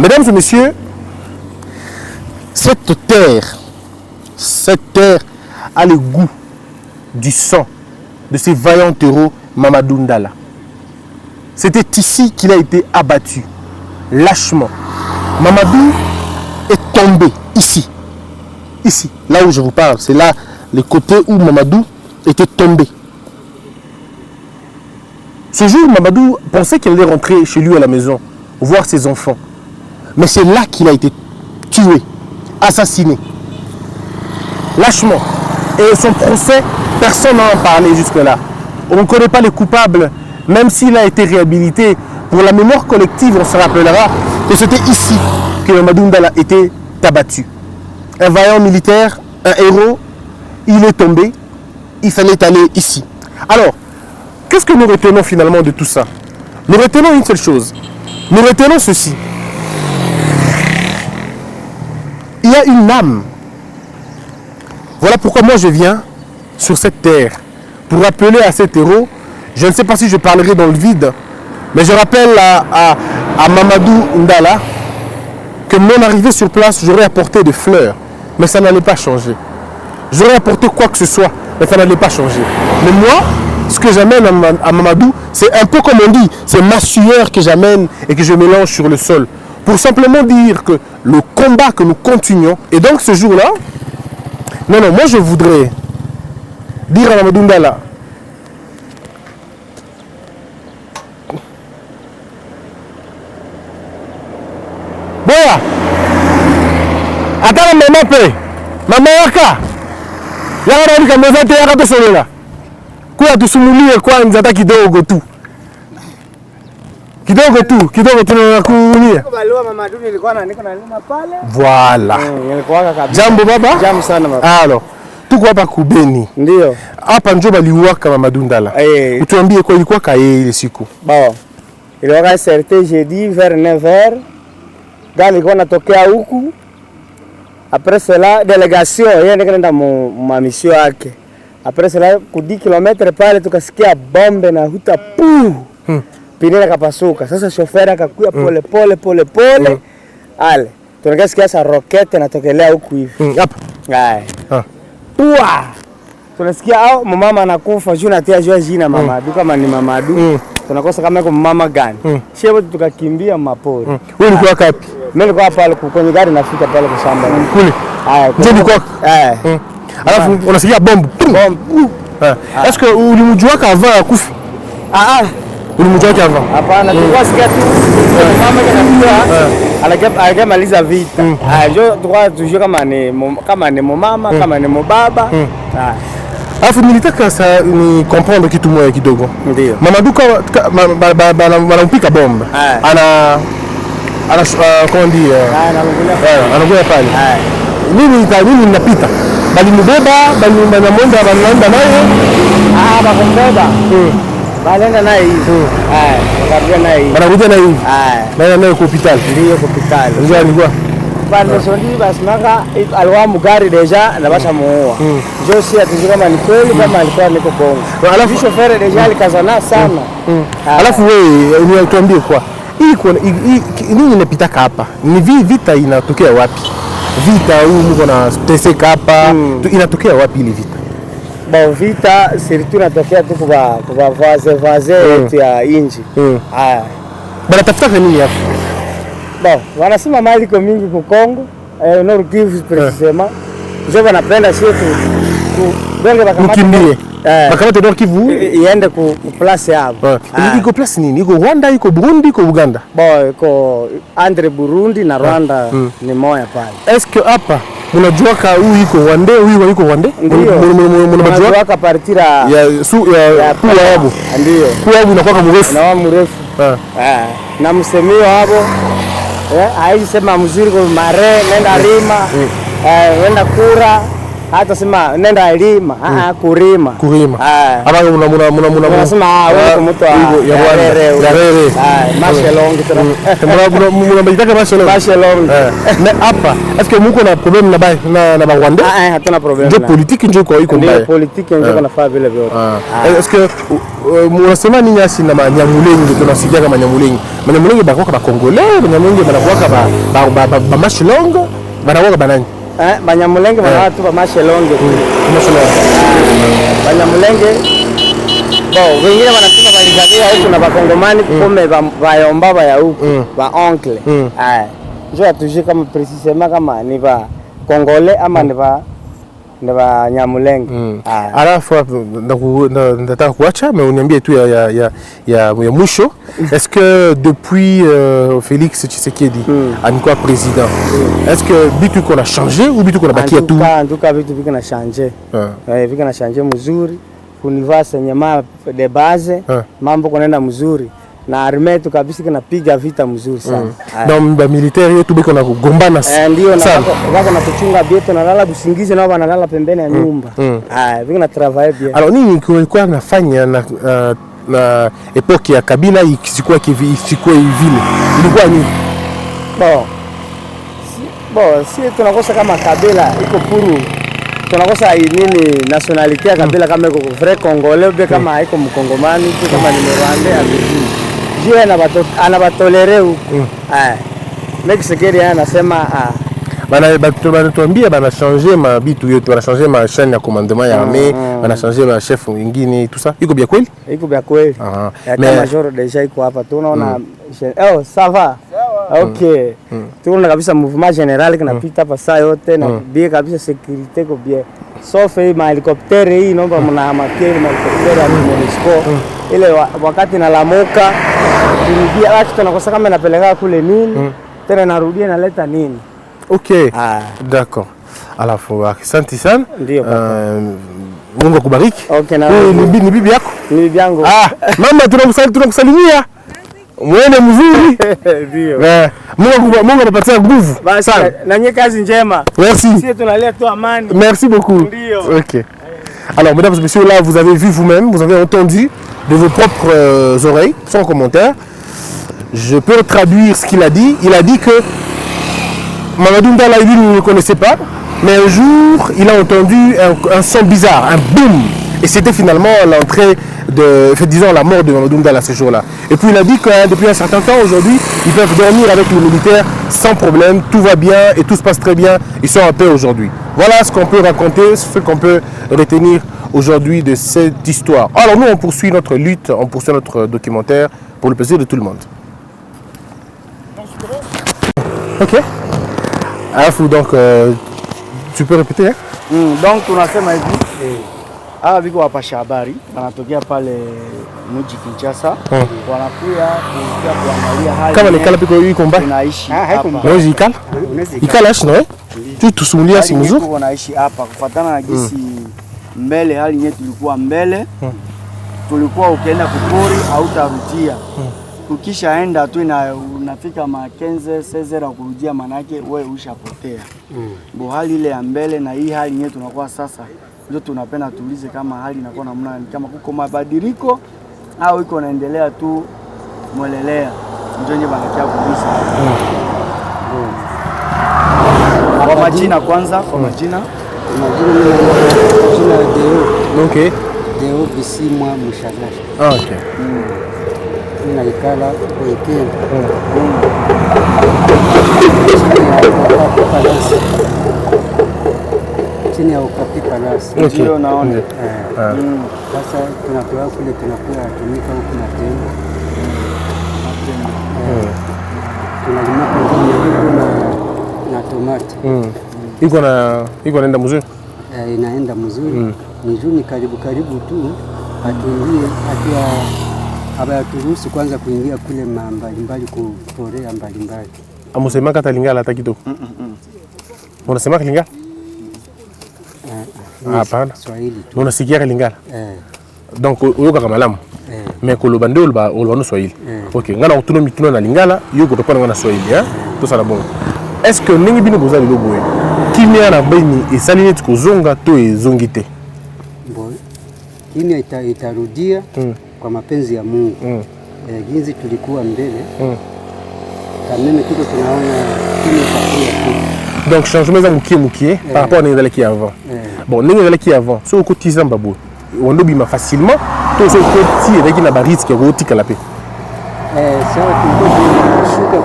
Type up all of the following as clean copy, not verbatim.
Mesdames et messieurs, cette terre a le goût du sang de ces vaillants héros Mamadou Ndala. C'était ici qu'il a été abattu, lâchement. Mamadou est tombé ici, là où je vous parle, c'est là le côté où Mamadou était tombé. Ce jour, Mamadou pensait qu'il allait rentrer chez lui à la maison, voir ses enfants. Mais c'est là qu'il a été tué, assassiné, lâchement. Et son procès, personne n'en a parlé jusque-là. On ne connaît pas les coupables, même s'il a été réhabilité. Pour la mémoire collective, on se rappellera que c'était ici que Mamadou Ndala était abattu. Un vaillant militaire, un héros, il est tombé, il fallait aller ici. Alors, qu'est-ce que nous retenons finalement de tout ça? Nous retenons une seule chose. Nous retenons ceci. Il y a une âme. Voilà pourquoi moi je viens sur cette terre. Pour rappeler à cet héros, je ne sais pas si je parlerai dans le vide, mais je rappelle à Mamadou Ndala que mon arrivée sur place, j'aurais apporté des fleurs, mais ça n'allait pas changer. J'aurais apporté quoi que ce soit, mais ça n'allait pas changer. Mais moi, ce que j'amène à Mamadou, c'est un peu comme on dit, c'est ma sueur que j'amène et que je mélange sur le sol. Pour simplement dire que le combat que nous continuons, et donc ce jour-là, non, moi je voudrais dire à Mamadou Ndala, Boya, attends maman pe, maman waka, yaka na kameza te yaka tosolela, kuya tusumulie kwanza hata kidogo tu. Kidogo tu na kuulia. Voilà. Jambo baba? Jambo sana baba. Alors, tuko hapa Kubeni. Ndio. Hapa ndio baliuaka Mamadou Ndala. Utuambie kwa ilikuwa kae ile siku. Bon. Ilikuwa certain jeudi vers 9h. Gari ilikuwa natokea huku. Après cela délégation yeye nikaenda ma mission yake. Après cela ku 10 km pale tukasikia bombe na huta pu. Pinela kapasuka. Sasa shofera akakuja pole. Ale. Tunakasikia sa rocket natokelea huku hivi. Hapa. Hai. Pua. Tunasikia au mama anakufa juu natia jua jina Mamadou kama ni Mamadou. Tunakosa kama yuko mama gani. Shepo tukakimbia mapori. Wewe ulikuwa wapi? Mimi nilikuwa pale kwenye gari nafika pale kwa shamba. Kule. Haya. Ndio nilikuwa. Alafu unasikia bombe. Est-ce que ulimjua avant ya kufa? Ulimjua avant? Hapana, tulikuwa sikia tu mama kanapia alijamaliza vita. Ndio tulikuwa tujue kama ni mama, kama ni mbaba. Alafu nilitaka sa ni comprendre kitu moja kidogo. Ndio. Mamadou anampika bomba. Ana comment dire? Anakuja pale. Nini ninapita? Bali mbeba, bali mwanamwenda wanaenda naye. Bakumbeba. Balenda naye hivi. Wanakuja naye hivi. Naye kwa hospitali. Ndio kwa hospitali. Ndio alikuwa. Pale sodi basi maka alikuwa mgari deja na basha muoa. Ndio si atujua kama ni kweli kama alikuwa niko bongo. Alafu chauffeur deja alikazana sana. Alafu wewe unatuambie kwa hii nini inapita hapa? Ni vita inatokea wapi? Vita huu mko na teseka hapa inatokea wapi ile vita? Bon, vita surtout inatokea tu kwa vaze yetu ya inji. Bana tafuta nini hapa? Bon, wanasema mali iko mingi kwa Kongo, Nord Kivu precisement. Ndio wanapenda sio donge bakamate. Bakamate Nord Kivu iende ku place hapo. Iko place nini? Iko Rwanda, iko Burundi, iko Uganda. Bon, iko entre Burundi na Rwanda ni moja pale. Est-ce que hapa mnajua ka huyu iko Rwanda, huyu iko Rwanda? Mnajua ka partira ya Puabu. Ndio. Puabu inakuwa mrefu. Na mrefu. Na msemio hapo. Haiji sema mzuri kwa mare nenda rima. Wenda kura. hata sema nenda lima kurima aba unasema wewe mtu ya rere mashelong muna mbitaka mashelong mais hapa est-ce que muko na problème na Rwanda hatuna problème ndio politique ndio kwa iko mbaya politique ndio kunafaa vile vyote est-ce que unasema nini asi na Banyamulenge tunasikia kama Banyamulenge bakoka ba Congolais Banyamulenge banakuwa ba mashelong banakuwa banani Banyamulenge bana watu ba mashelonge Banyamulenge wengine wanasema balizalia huku na bakongomani kome bayomba baya huku ba oncle njoo atujie kama precisement kama ni ba Congolais ama ni ba Banyamulenge alafu nataka kuacha mais uniambie tu ya mwisho est-ce que depuis Félix Tshisekedi alikuwa président est-ce que bitu qu'on a changé ou bitu qu'on a bakia tout en tout cas vitu viko na changer viko na changer mzuri kunivaa senyama de base mambo kunaenda mzuri na armée tu kabisa kinapiga vita mzuri sana na militaire yetu biko na kugombana ndio na wako na kuchunga bieto na lala busingizi na wanalala pembeni ya nyumba viko na travailler bien alors nini kulikuwa nafanya na epoke ya Kabila ikisikuwa vile ilikuwa nini si tunakosa kama Kabila iko puru tunakosa nini nationality ya Kabila kama iko vrai Congolais be kama iko mkongomani kama ni Rwandais Dieu anabatolere huko Mexicaine anasema banatuambia bana changer mabitu yote bana changer ma chaîne ya commandement ya armée bana changer ma chef wengine tout ça iko bien kweli mais major déjà iko hapa tunaona ça va OK tunaona kabisa mouvement général kinapita hapa saa yote na bien kabisa sécurité ko bien sauf ma helicopter hii naomba mnaamakia ma helicopter ya MONUSCO ile wakati nalamuka turudia watu tunakosa kama napeleka kule nini tena narudia naleta nini OK d'accord alafu asante sana ndio Mungu akubariki OK na ni bibi yako ni bibi yangu mama tunakusalimia mwene mzuri ndio Mungu anapatia nguvu sana na nyie kazi njema merci sisi tunalia tu amani merci beaucoup OK alors mesdames et messieurs là vous avez vu vous-même vous avez entendu de vos propres oreilles sans commentaire je peux traduire ce qu'il a dit il a dit que Mamadou Ndala il ne le connaissait pas mais un jour il a entendu un son bizarre un boom et c'était finalement l'entrée disons la mort de Mamadou Ndala ce jour-là. Et puis il a dit que depuis un certain temps aujourd'hui, ils peuvent dormir avec les militaires sans problème, tout va bien et tout se passe très bien, ils sont en paix aujourd'hui. Voilà ce qu'on peut raconter, ce qu'on peut retenir aujourd'hui de cette histoire. Alors nous on poursuit notre lutte, on poursuit notre documentaire pour le plaisir de tout le monde. OK. Alors donc tu peux répéter hein? Donc tunasema hivi hawa viko wapasha habari wanatokea pale mji Kinshasa wanakuja kuangalia hali kama nikala piko yuko mbaya tunaishi hapa unaweza ikala ashi no tu tusimulia si mzuri wanaishi hapa kufuatana na jinsi mbele hali yetu ilikuwa mbele tulikuwa ukienda kupori au tarudia ukishaenda tu unafika makenze sezera kurudia manake wewe ushapotea bo hali ile ya mbele na hii hali yetu tunakuwa sasa ndio tunapenda tuulize kama hali inakuwa namna kama kuko mabadiliko au iko naendelea tu mwelelea ndio nje banakia kuuliza kwa majina kwanza kwa majina Deo. OK. Deo Bisimwa Mushagashi. OK. Nina ikala weke. Chini ya Okapi Palace. Ndio naona. Sasa tunakuwa kule tunakuwa tumika huko na tena. Tunalima na tomati. Iko naenda mzuri. Inaenda mzuri. Ni juu ni karibu tu atuingie haturuhusu kwanza kuingia kule mbalimbali kuporea mbalimbali. Amusema kata Lingala hata kidogo. Unasema Lingala? Hapana. Swahili tu. Unasikia Lingala? Donc uyoka kama Malamu. Mais koloba ndio ulibano Swahili. OK, ngana autonomie tuna na Lingala, yuko topana ngana Swahili, hein? Tout ça là bon. Est-ce que ningi bino bozali lobo? kimia na beni esali neti kozonga to ezongi te? Bon, kimya itarudia kwa mapenzi ya Mungu. Ginzi tulikuwa mbele kameme tuko tunaona kimya itakuwa tu. Donc changement za mukie par rapport à n'ezalaki avant. Bon, n'ezalaki avant. So okotisa mbabo. Wando bima facilement. To so koti ezalaki na ba risque rotika la pe. Sawa tulikuwa tunashuka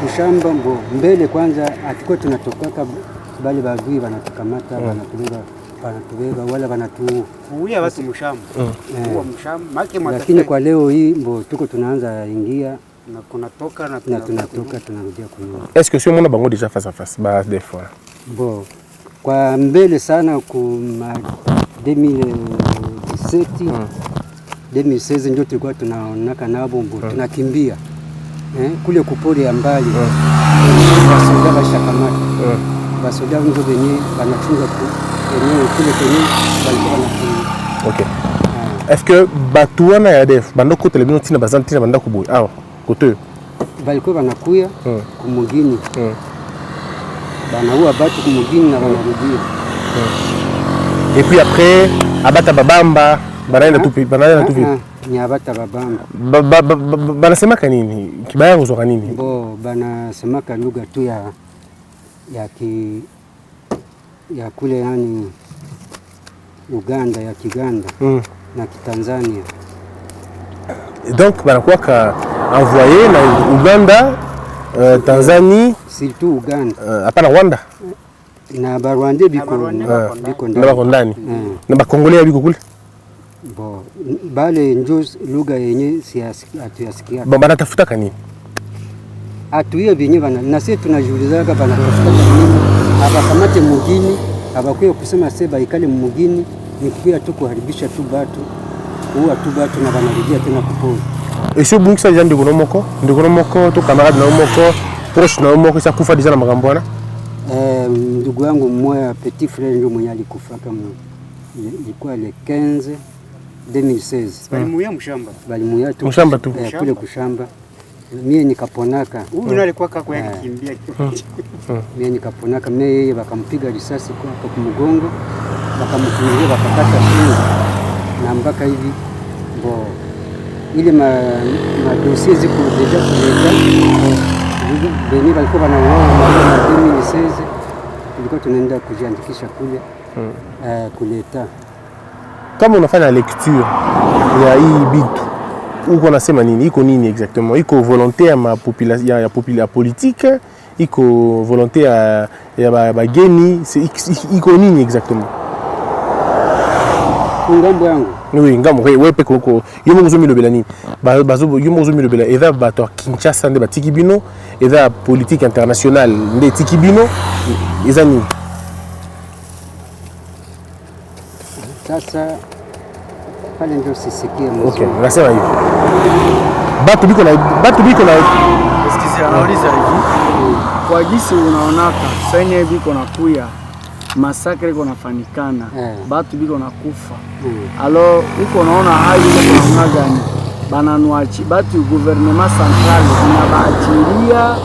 kushamba mbo mbele kwanza atakuwa tunatoka bali bagui wanatukamata wanatubeba wala wanatuuia basi mshamba. Mshamba. Lakini kwa leo hii mbo tuko tunaanza ingia na kunatoka na tunatoka tunarudia kunyuma. Est-ce que si on a bango déjà face à face ba des fois? Bon, kwa mbele sana ku 2017 2016 ndio tulikuwa tunaonaka nabo mbo tunakimbia kule kupori ya mbali basoda bashakamata basoda ndio wenyewe wanachunga eneo kule kwenye walikuwa wanakimbia. OK. Est-ce que batuana ya def bandoko telebino tina bazantina bandako boy awa kote balikuwa wanakuya kumugini banaua batu kumugini na wanarudia et puis après abata babamba banaenda tupi ni abata babamba banasemaka nini kibaya kuzoka nini? Bo banasemaka lugha tu ya kule yani Uganda ya Kiganda na Kitanzania. Donc banakuwa envoyé na Uganda, Tanzanie, surtout Uganda. Hapana Rwanda. Na Barwande biko ndani. Na Bakongolea biko kule. Bo bale njo lugha yenye atuyasikia. Bana tafuta kanini? Atuye binyi bana na sisi tunajiuliza kama bana tafuta nini? Abakamate mugini, abakuye kusema seba ikale mugini, ni kuya tu kuharibisha tu batu. Huwa tu batu na banarudia tena kupona. Et si vous avez des gens to camarade na moko proche na moko ça kufa deja na magambo wana? Ndugu wangu mmoja petit frère ndio mwenye alikufa kama ilikuwa le 15 2016. Balimuya mshamba. Balimuya tu. Mshamba tu. Kule kushamba. Mimi nikaponaka. Huyu alikuwa kwa kimbia. Mimi nikaponaka, mimi yeye wakampiga risasi kwa kumgongo, wakamfungia wakakata shingo. Na mpaka hivi bo ile madosie ziko deja kuleta benye walikuwa wanaoa na 2016 tulikuwa tunaenda kujiandikisha kule kuleta. Kama unafanya lecture ya hii bitu uko nasema nini, iko nini exactement? Iko volonté ya ma population ya politique, iko volonté ya bageni, iko nini exactement? Ngambo yangu oui ngambo wewe peke yako yomo nguzumi lobela nini bazo yomo nguzumi lobela eza bato Kinshasa nde batiki bino eza politique internationale nde tiki bino eza nini sasa pale ndio sisikie mzuri. Okay nasema hivi batu biko na excuse anauliza hivi kwa jinsi unaonaka senye biko na kuya masakre iko nafanikana batu biko nakufa alo uko naona hayo iko namna gani bananwachi batu gouvernement central inabaachilia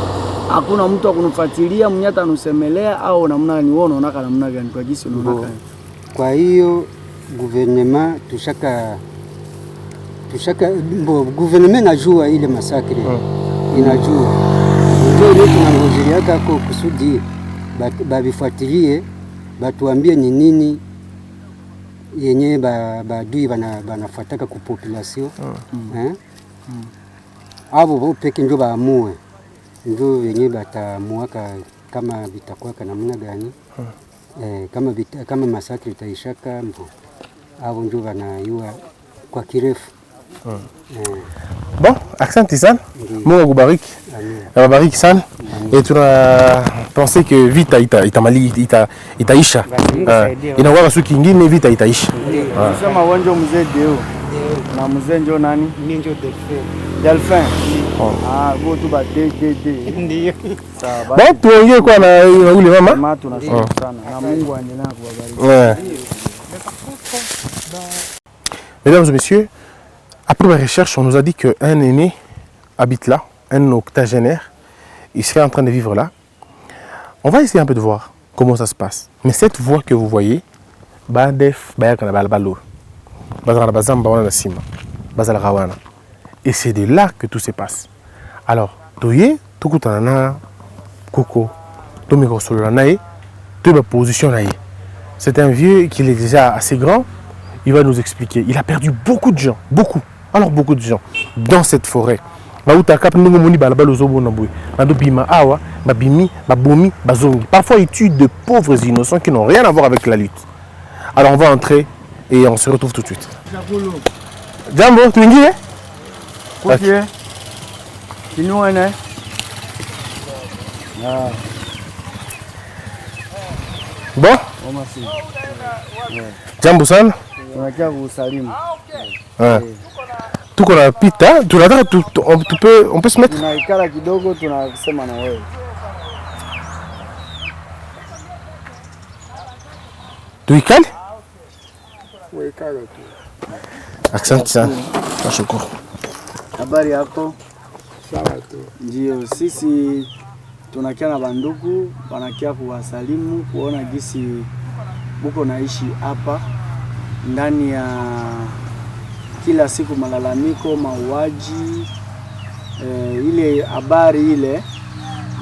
hakuna mtu akunufuatilia mnyata anusemelea au namna gani wewe unaona namna gani kwa jinsi unaona? Kwa hiyo gouvernement tushaka gouvernement najua ile masakre inajua ndio ile tunangojea kako kusudi babifuatilie batuambie ni nini yenye badui banafuataka ku population abo peke ndio baamue ndio yenye batamuaka kama vitakuwa namna gani kama masakri itaishaka mbo abo ndio banayua kwa kirefu. Bon, asante sana. Mungu akubariki. Akubariki sana. Et tu as pensé que vita itaisha. Inakuwa siku nyingine vita itaisha. Unasema uwanja mzee Deo. Na mzee ndio nani? Mimi ndio Delphin. Go tu ba de. Ndio. Sawa. Bon, tuongee kwa na yule mama. Mama tunashukuru sana. Na Mungu aendelee kuwabariki. Mesdames et messieurs, après ma recherche, on nous a dit qu'un aîné habite là, un octogénaire. Il serait en train de vivre là. On va essayer un peu de voir comment ça se passe. Mais cette voie que vous voyez, et c'est de là que tout se passe. Alors, c'est un vieux qui est déjà assez grand. Il va nous expliquer. Il a perdu beaucoup de gens, beaucoup. Alors beaucoup de gens dans cette forêt. Parfois, ils tuent de pauvres innocents qui n'ont rien à voir avec la lutte. Alors, on va entrer et on se retrouve tout de suite. Jambo, tu es bon? Jambo sana. Tunakia kusalimu. Tuko na pita, on peut se mettre. Tunaikala kidogo tunasema na wewe. Tuikale? Weikala tu. Asante sana. Nashukuru. Habari yako? Sawa tu. Ndio sisi tunakia na banduku, wanakia kuwasalimu kuona gisi buko naishi hapa ndani ya kila siku malalamiko, mauaji, ile habari ile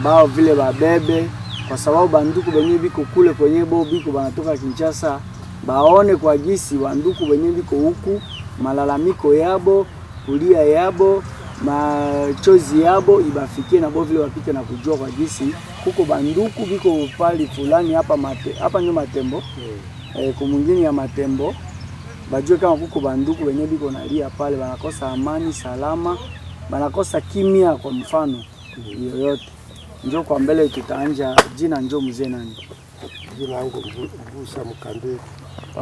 bao vile babebe, kwa sababu banduku benye biko kule kwenye bo biko banatoka Kinshasa, baone kwa gisi banduku benye biko huku malalamiko yabo, kulia yabo, machozi yabo ibafikie na bo vile wapike na kujua kwa gisi huko banduku biko pali fulani hapa nyo Matembo, kumungini ya Matembo. Bajue kama kuko banduku wenye biko nalia pale banakosa amani, salama, banakosa kimya kwa mfano yoyote. Njoo kwa mbele tutaanja jina njoo mzee nani? Jina langu Mbusa Mukandiko.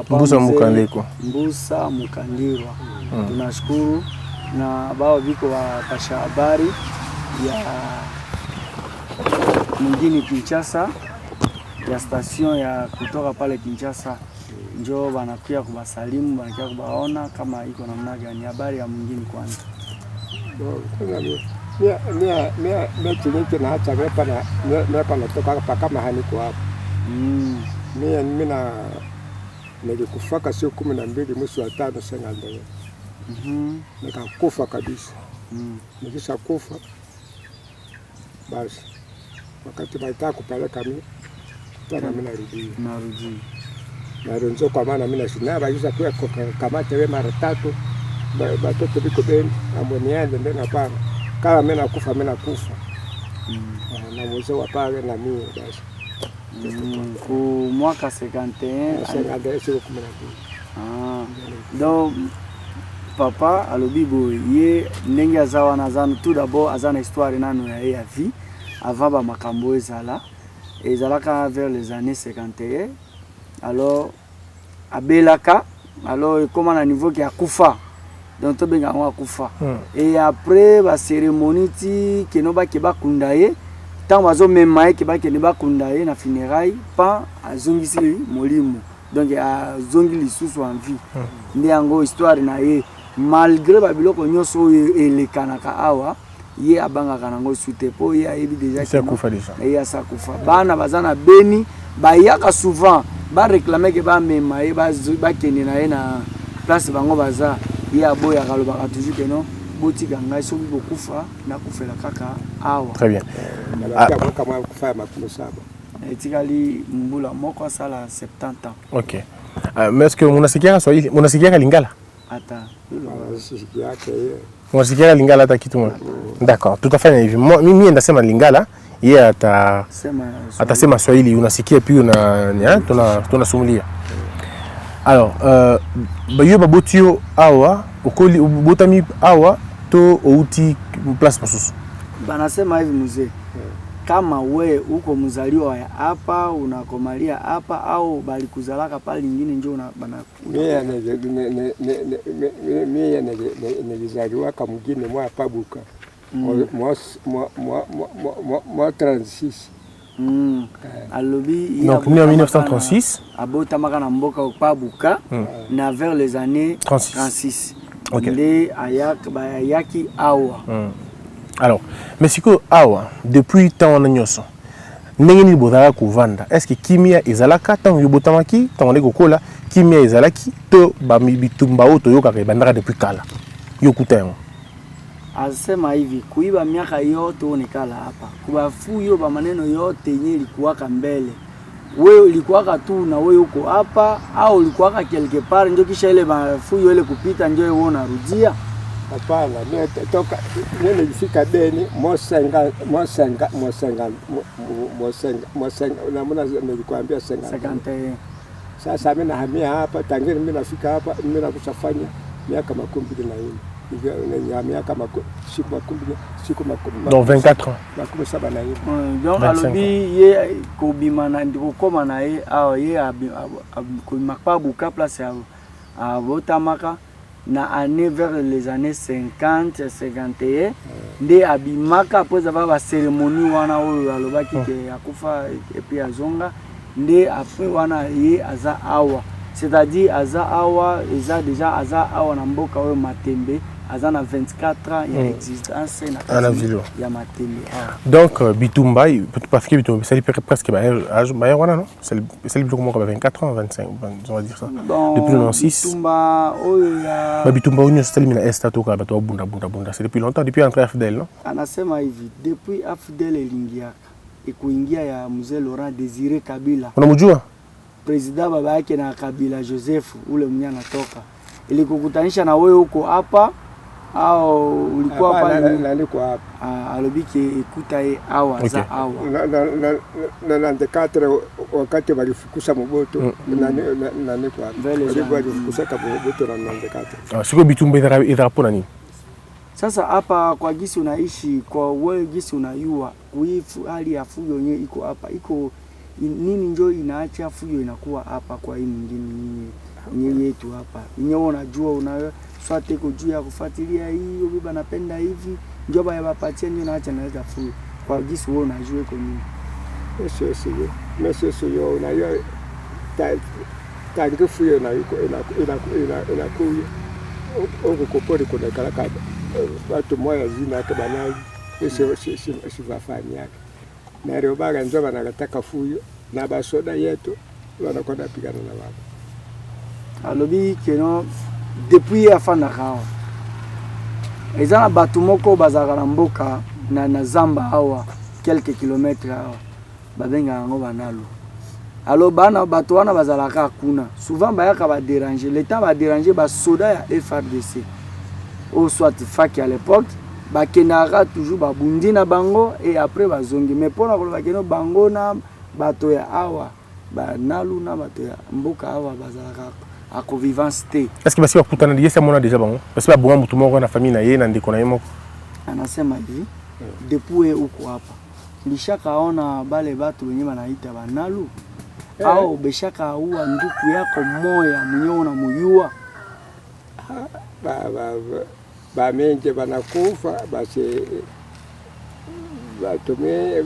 Mbusa Mukandiko. Mbusa Mukandirwa. Tunashukuru na bao biko wapasha habari ya mwingine Kinshasa, ya station ya kutoka pale Kinshasa. Njoo banakia kubasalimu, banakia kubaona kama iko namna gani habari ya mwingine kwanza. Mimi tuleke na hata mepa natoka hapa kama haniko hapa. Mimi nilikufaka sio 12 mwezi wa 5 sasa ndio. Nikakufa kabisa. Nikisha kufa basi wakati baita kupeleka mimi tena mimi narudi. Naronzo kwa maana mimi nashinda baisha kwa kamata wewe mara 3 batoto biko beni amoniende ndena pana kama mimi nakufa na mwezo wa pale na mimi basi ku mwaka 51 donc papa alobibo ye ndenge azawa nazana tout d'abord azana histoire nano ya vie avant ba makambo ezala vers les années 51. Alors abelaka alors comment na niveau qui a kufa donc to benga wa kufa et après ba cérémonie ti kenoba ke ba kundaye tant bazo memaye ke ba kene ba kundaye na funérailles pas azongisi molimo donc azongi lisusu en vie ndi yango histoire na ye malgré ba biloko nyoso elekanaka awa ye abanga nango sute po ye ayebi déjà ça kufa déjà ye sa kufa bana bazana beni ba yaka souvent ba réclamer que ba mema ye ba kende na ye na place bango baza ye aboya kaloba toujours que non botika ngai so bi bokufa na kufela kaka awa. Très bien. Kama kufa makulu saba etikali mbula moko sala 70 ans. OK. Mais est-ce que munasikia Lingala? Ata unasikia Lingala hata kitu moja? D'accord, tutafanya hivi. Mimi ndasema Lingala, yeye atasema Swahili, unasikia pia tunasumulia. Alors, bayo babotio awa, ukoli ubotami awa to outi place masusu. Banasema hivi mzee. Kama we uko mzaliwa ya hapa unakomalia hapa au bali kuzalaka pale nyingine njoo bana mimi nilizaliwa kama mwingine mwa pabuka mwa 36 alobi donc né en 1936 abota makana mboka pabuka na vers les années 36. OK. Les ayaki awa. Alors, mais siko awa depuis tant on nyonso ndenge nini bozala kovanda est-ce que kimia ezalaka ntango yobotamaki ntango ndenge kokola kimia ezalaki to bitumba oyo toyokaka ebandaka depuis kala yokuta yango? Asema hivi kuiba miaka yote unikala hapa kubafuyo ba maneno yote yenye ilikuwaka mbele, wewe ulikuwaka tu na wewe uko hapa au ulikuwaka quelque part ndio kisha ile mafuyo ile kupita ndio wewe unarudia? Hapana, mimi toka mimi nilifika Beni Mosenga na mbona nilikwambia Senga. Sasa mimi nahamia hapa tangu mimi nafika hapa mimi nakusafanya miaka 24 donc 24 ans. Donc alobi ye kobimana ndikokoma na ye awa ye komakpa buka place à botamaka na année vers les années 50 51 nde abimaka après avoir la cérémonie wana oyo alobaki ke akufa et puis azonga nde après wana ye aza awa, c'est-à-dire aza awa eza déjà aza awa na mboka oyo Matembe aza na 24 ans ya existence na ville ya Matembe. Donc Bitumba parce que Bitumba c'est presque âge wana non, c'est le plus comment 24 ans 25 on va dire ça depuis 96 Bitumba oyo ya Bitumba on c'est le mina estato ka bato bunda c'est depuis longtemps depuis entre AFDL non? Anasema hivi depuis AFDL elingia ekuingia ya mzee Laurent Désiré Kabila. Unamjua? President baba yake na Kabila Joseph ule mwenye anatoka. Ilikukutanisha na wewe huko hapa au ulikuwa pale? Niko hapa. Alobiki ekuta ye awa za awa. Na 94 wakati walifukusa Mobutu na niko hapa. Walifukusa Mobutu na 94. Siko Bitumba idapona nini? Sasa hapa kwa gisi unaishi kwa wewe gisi unayua kuifu hali ya fuyo yenyewe iko hapa iko nini njoo inaacha fuyo inakuwa hapa kwa hii mwingine nini yetu hapa yenyewe unajua unayo swate iko juu ya kufuatilia hiyo biba napenda hivi njoo baya bapatia ndio naacha naweza fuyo kwa gisi wewe unajua iko nini sio yo unajua tangu fuyo na iko inakuya huko kopori kuna kalaka watu moja zina hata banali si vafani yake na leo baga ndio wanataka fuyo na basoda yetu wanakwenda pigana na wao. Alobi keno depuis afana kawa ezana batu moko bazaka na mboka na zamba hawa quelques kilomètres hawa babenga ngo banalo alo bana batu wana bazalaka kuna souvent bayaka ba déranger le temps ba déranger ba soda ya FARDC ou soit FAC à l'époque bakendaka toujours babundi na bango et après bazongi mais pona ko bakeno bango na bato ya awa banalu na bato ya mboka awa bazalaka a convivence te. Est-ce que basi bakutana ndiye mona déjà bango basi ba bonga mutu moko na famille na ye na ndiko na yemo anasema hivi depuis uko hapa nilishakaona bale batu wenye wanaita banalu au beshaka uwa nduku yako moya mwenyewe unamjua ba menje banakufa basi batumie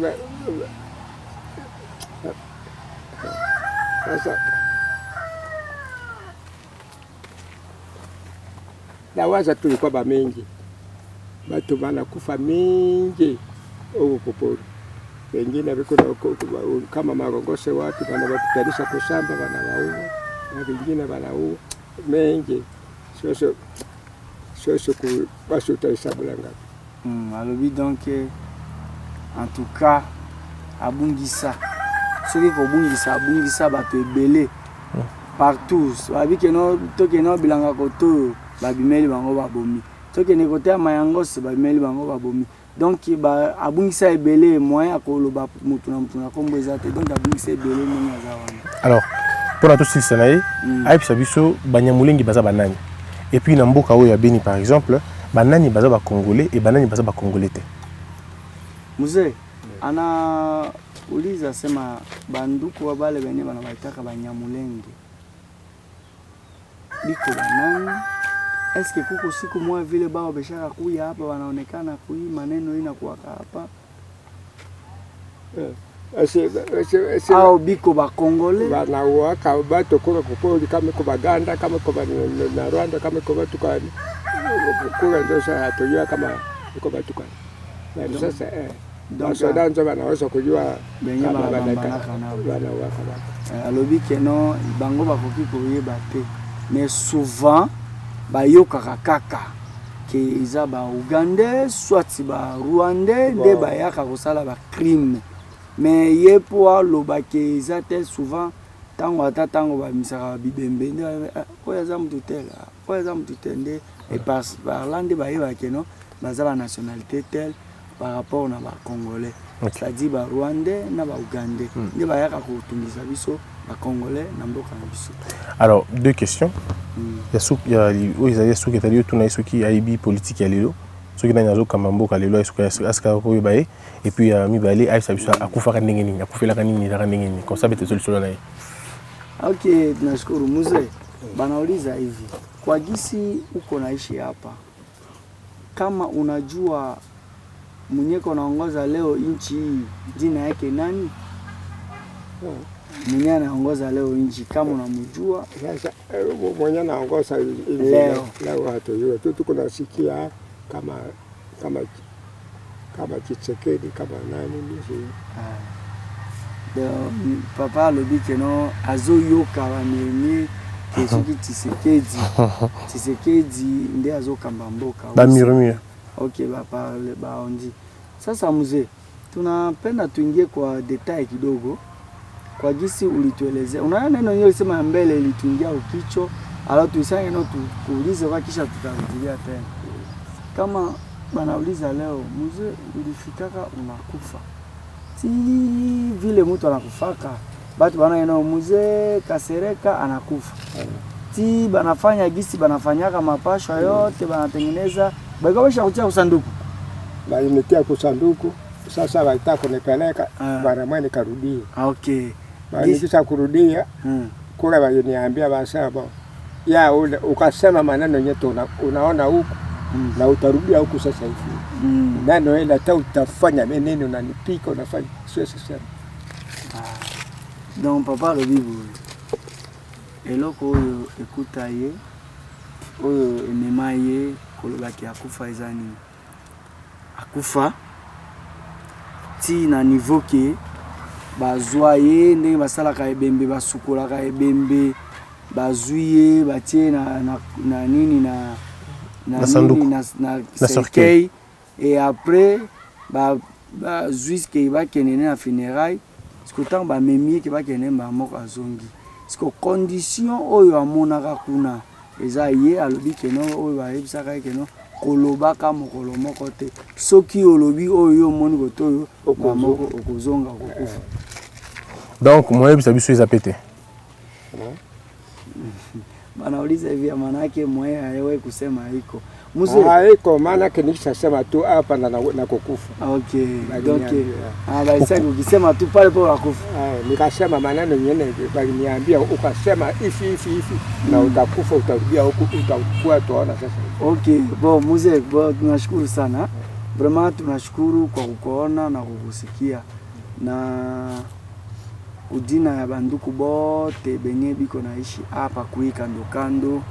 sasa na waza tulikuwa ba menje batu banakufa mingi huko kupori wengine biko kama marongose watu wanawapitanisha kusamba wanawaua na wengine wanaua mengi sio basi utahesabu ngapi. Alobi donc en tout cas abungisa soki ko bungisa bato ebele partout babike no toke no bilanga koto babimeli bango babomi toke ne kote Mayangos babimeli bango babomi donc ba abungisa ebele moyen akoloba mutu na kombo ezate donc abungisa ebele nini azawana. Alors pour tous ces sénayé aipsa biso banyamulengi baza banani et puis na mboka oyo ya Beni par exemple banani baza ba congolais et banani baza ba congolais te. Mzee ana uliza sema banduku wa bale bene bana baitaka banyamulenge biko banani est-ce que kuko siku moja vile bao beshaka kuya hapa wanaonekana kui maneno inakuwa hapa au biko ba congolais bana waka bato kwa kupoli kama kwa Baganda kama kwa na Rwanda kama kwa watu kwa kwa ndio sasa hatojua kama kwa watu kwa sasa basoda nzo banaweza kujua benye banabambanaka nabo alobi keno bango bakoki koyeba te mais souvent bayokaka kaka ke eza ba Ugandais soit ba Rwandais nde bayaka kosala ba crime mais ye po aloba ke eza te souvent tango ata tango bamisaka bibembe nde oyo aza mutu te nde et parlant nde bayeba keno baza ba nationalité telle par rapport na ba Congolais. C'est-à-dire ba Rwandais na ba Ougandais. Nde bayaka kotungisa biso ba Congolais na mboka na biso. Alors, deux questions. Il y a les sous qui est allé tout na soki aibi politique ya lelo. Soki na nyazo kamambo ka lelo aska ko yobaye et puis mi balé aisa biso akufaka ndenge nini akufela kanini na ndenge nini comme ça bete solution na ye. OK, tunashukuru mzee. Banauliza hivi. Kwa gisi uko naishi hapa. Kama unajua mwenyeko naongoza leo nchi hii jina yake nani? Mwenye anaongoza leo nchi kama unamjua? Sasa mwenye anaongoza leo hatujui tu tuko nasikia kama Tshisekedi kama nani nisi. Papa lobi keno azoyoka bamemi kesoki Tshisekedi nde azokamba mboka. Bamirumia. OK, baparle baondi. Sasa mzee, tunapenda tuingie kwa detail kidogo. Kwa jinsi ulituelezea. Unaona neno hiyo sema mbele ilituingia ukicho, alafu tuisange no tuulize kwa kisha tutarudia tena. Kama banauliza leo, mzee ulifikaka unakufa. Si vile mtu anakufaka, batu bana mzee Kasereka anakufa. Si banafanya gisi banafanyaka mapasho yote banatengeneza, bakawesha kutia kusanduku. Banimetia kusanduku. Sasa walitaka kunipeleka bana mwenye karudie. OK. Nikisha kurudia kule waliniambia basaba ya ule ukasema maneno yetu unaona huku na utarudia huku sasa hivi. Neno ile hata utafanya nini unanipika unafanya siwezi sema. Donc papa le bibu. Eloko oyo ekutaye oyo ememaye kolobaki akufa ezani. Akufa ti na niveau ke bazwaye ndenge basalaka ebembe basukolaka ebembe bazuye batie na nini na cercueil et après jusqu'à bakene na funérailles sikotant ba memie ke bakene ba moko azongi siko condition oyo amonaka kuna eza ye alobi keno oyo ba ebisaka keno kolobaka mokolo moko te soki olobi oyo moni kotoyo moko okozonga kokufa. Donc moi bisa biso ezapete. Banauliza hivi manake mwe hayewe kusema iko. Mzee haiko maana kenisha sema tu hapa na kukufa. OK. Donc baisha ukisema tu pale pale kukufa. Nikasema maneno nyingine baliniambia ukasema hivi na utakufa utarudia huku utakuwa tuona sasa. OK. Bon mzee, tunashukuru sana. Vraiment tunashukuru kwa kukuona na kukusikia. Na udina ya banduku bote benye biko naishi hapa kuika kando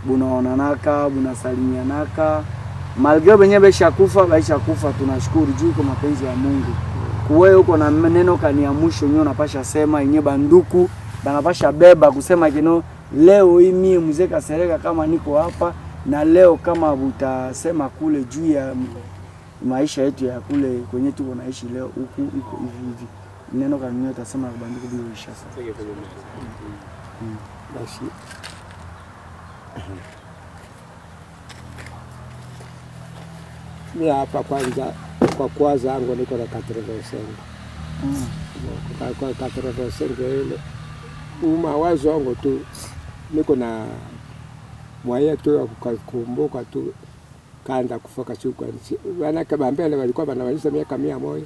bunaonanaka bunasalimianaka malgré benye baisha kufa tunashukuru juu kwa mapenzi ya Mungu. Kuwe uko na neno kani ya mwisho nyo napasha sema yenye banduku banapasha beba kusema kino leo hii mie mzee Kasereka kama niko hapa na leo kama butasema kule juu ya maisha yetu ya kule kwenye tuko naishi leo huku iko hivi. Neno kanuni utasema banduku bila ishasa. Basi. Mimi hapa kwa kwanza yangu niko na 85. Kwa 85 ile mawazo yangu tu niko na mwaya tu ya kukumbuka tu kaanda kufaka siku wana kama mbele walikuwa wanamaliza miaka 100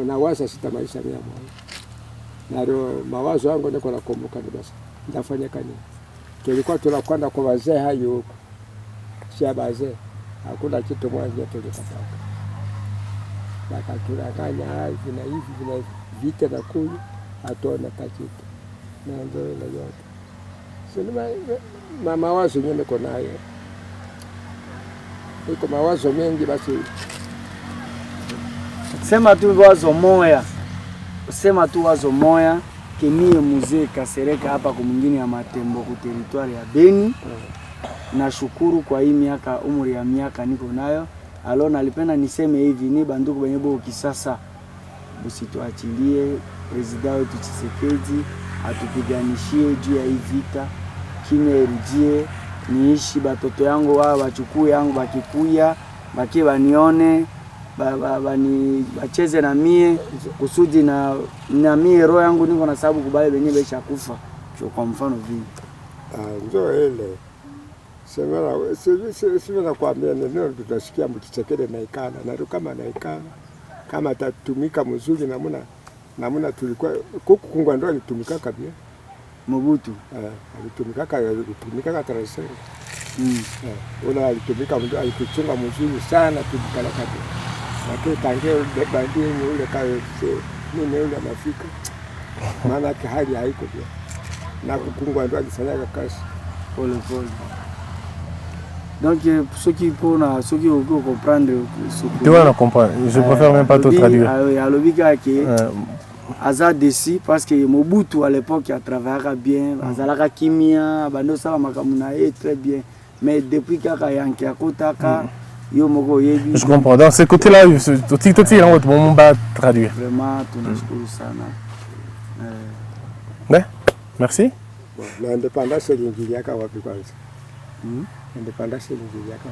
na waza sitamaliza 100. Na ndio mawazo yangu niko nakumbuka ni basi nitafanya kani. Tulikuwa tunakwenda kwa wazee hayo huko. Sia wazee hakuna kitu moja tulipata. Bakatulakanya hivi na hivi vita na kuni atona kakitu. Na ndio ile yote. Sema mawazo yenyewe niko nayo. Iko mawazo mengi basi. Sema tu wazo moya. Sema tu wazo moya kemie mzee Kasereka hapa kwa mwingine ya Matembo ku territoire ya Beni. Nashukuru kwa hii miaka umri ya miaka niko nayo. Alo nalipenda niseme hivi ni banduku benye bo kisasa. Usituachilie president wetu Tshisekedi atupiganishie juu ya hii vita. Kimya irudie niishi batoto yangu wao wachukue yangu bakikuya baki banione bacheze na mie kusudi na mie roho yangu niko na sababu kubale benye besha kufa kwa mfano vile ndio ile semena kwambia neno tutasikia mkichekele na ikana na kama na ikana kama tatumika mzuri namuna tulikuwa kukungwa ndo alitumika kabisa Mobutu alitumika tarasa ule alitumika alikuchunga mzuri sana tulikala kabisa lakini tangia bandini ule kae nini ule mafika maana hali haiko pia na kukungwa ndo alifanya kazi pole. Donc ceux qui comprendre tu vas comprendre, je préfère même pas te traduire. Alobika ke aza desi parce que Mobutu à l'époque a travaillé bien, azalaka kimia, bando sala makamuna très bien. Mais depuis kaka yanki akotaka yo moko yebi. Je comprends. Dans ce côté-là, tout en haut, on va traduire. Vraiment, tunashukuru sana. Ouais. Merci. L'indépendance iliingilia wapi kwanza? Indépendance iliingilia wapi?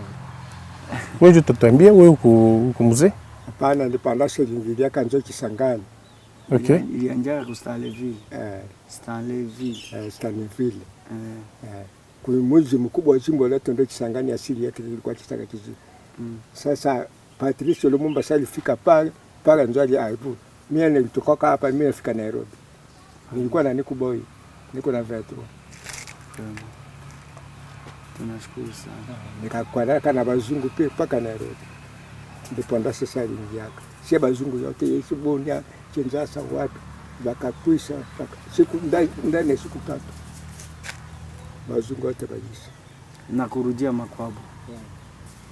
Wewe je t'aime bien wewe uko mzee? Hapana, indépendance iliingilia kanjo Kisangani. OK. Ilianjaka ku Stanleyville. Stanleyville. Kuna mji mkubwa wa jimbo letu ndio Kisangani, asili yake ilikuwa Kisanga Kizito. Sasa Patrice Lumumba alifika pale ndio aliaibu. Mimi nilitoka hapa, mimi nafika Nairobi. Nilikuwa na Nikuboy. Niko na vetu. Tunashukuru sana. Nikakwenda na bazungu pia mpaka Nairobi. Independence sasa iliingiaka. Si bazungu yote Yesu Bonia, Kinshasa wapi bakakwisha siku ndani ya siku 3. Bazungu wote bajisha. Na kurudia makwabo.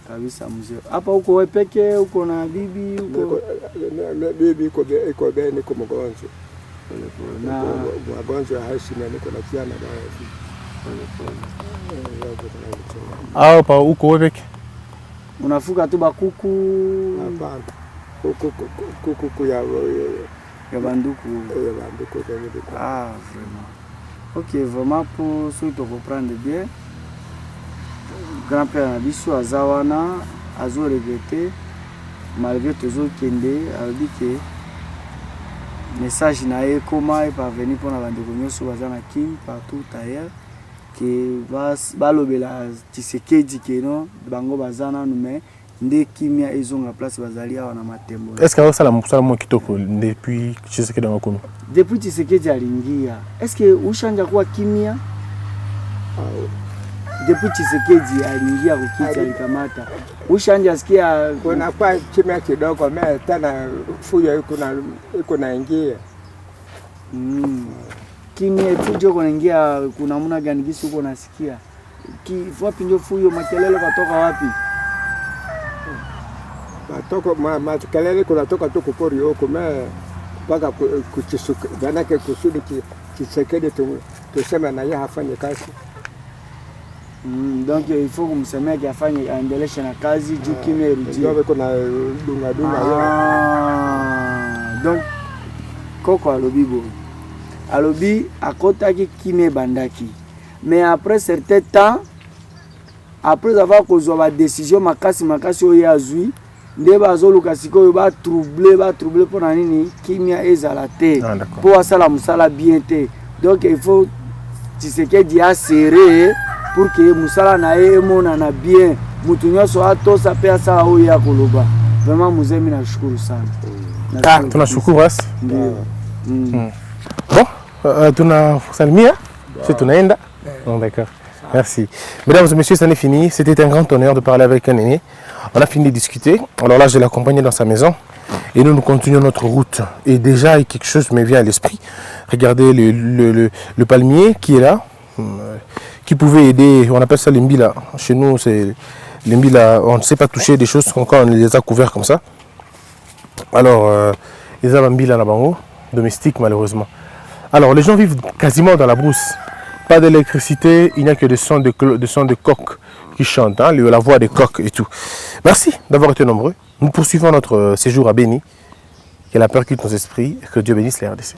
Kabisa mzee. Hapa uko wewe peke, uko na bibi, uko na bibi iko Beni kwa mgonjwa. Na mgonjwa haishi na niko na kiana dawa hivi. Pa uko wewe peke. Unafuga tu bakuku? Hapana. Kuku ya banduku. Vraiment. Vraiment. OK, vraiment pour ceux qui comprendre bien. Grand-père Nabiso Azawana, Azo regretté, malgré toujours Kende, a dit que message nae comment est parvenu pour la bande sur Bazana Kim partout ailleurs que balobela Tshisekedi que non bango bazana nume nde kimia ezonga place bazalia wana Matembo. Est-ce que ça la musala mo kitoko depuis Tshisekedi dans komi? Depuis Tshisekedi alingia. Est-ce que ushanja kwa kimia? Depuis Tshisekedi aliingia kukiti alikamata. Ushanja sikia kuna kwa kimya kidogo mimi tena fujo iko naingia. Kimya fujo kunaingia kuna muna gani gisi uko nasikia? Wapi ndio fujo makelele kutoka wapi? Kutoka makelele kunatoka tu kupori huko mimi mpaka kuchisuka danake kusudi Tshisekedi tuseme na yeye afanye kazi. Donc il faut kumsemea afanye aendeleshe na kazi juu kimya irudie. Ndio kuna dunga donc koko alobi akotaki kimya bandaki. Mais après certain temps, après avoir causé la décision makasi oyo azui nde bazoluka sikoyo ba troubler pour nini kimya ezala te pour asala musala bien te. Donc il faut Tshisekedi a serré pour que musala na emona na bien mutu nyoso atosa pe asala oyo ya koloba. Vraiment muzemi na shukuru sana. Tunashukuru basi. Bon, tunasalimia sisi tunaenda. D'accord. Merci. Mesdames et messieurs, ça n'est fini. C'était un grand honneur de parler avec un aîné. On a fini de discuter. Alors là, je l'ai accompagné dans sa maison. Et nous continuons notre route. Et déjà, quelque chose me vient à l'esprit. Regardez le palmier qui est là. Qui pouvait aider. On appelle ça l'imbila. Chez nous, c'est l'imbila. On ne sait pas toucher des choses quand on les a couverts comme ça. Alors, ils ont un bilan là-bas, domestique malheureusement. Alors, les gens vivent quasiment dans la brousse. Pas d'électricité, il n'y a que des sons de coqs qui chantent, hein, la voix des coqs et tout. Merci d'avoir été nombreux. Nous poursuivons notre séjour à Béni. Que la peur quitte nos esprits et que Dieu bénisse les RDC.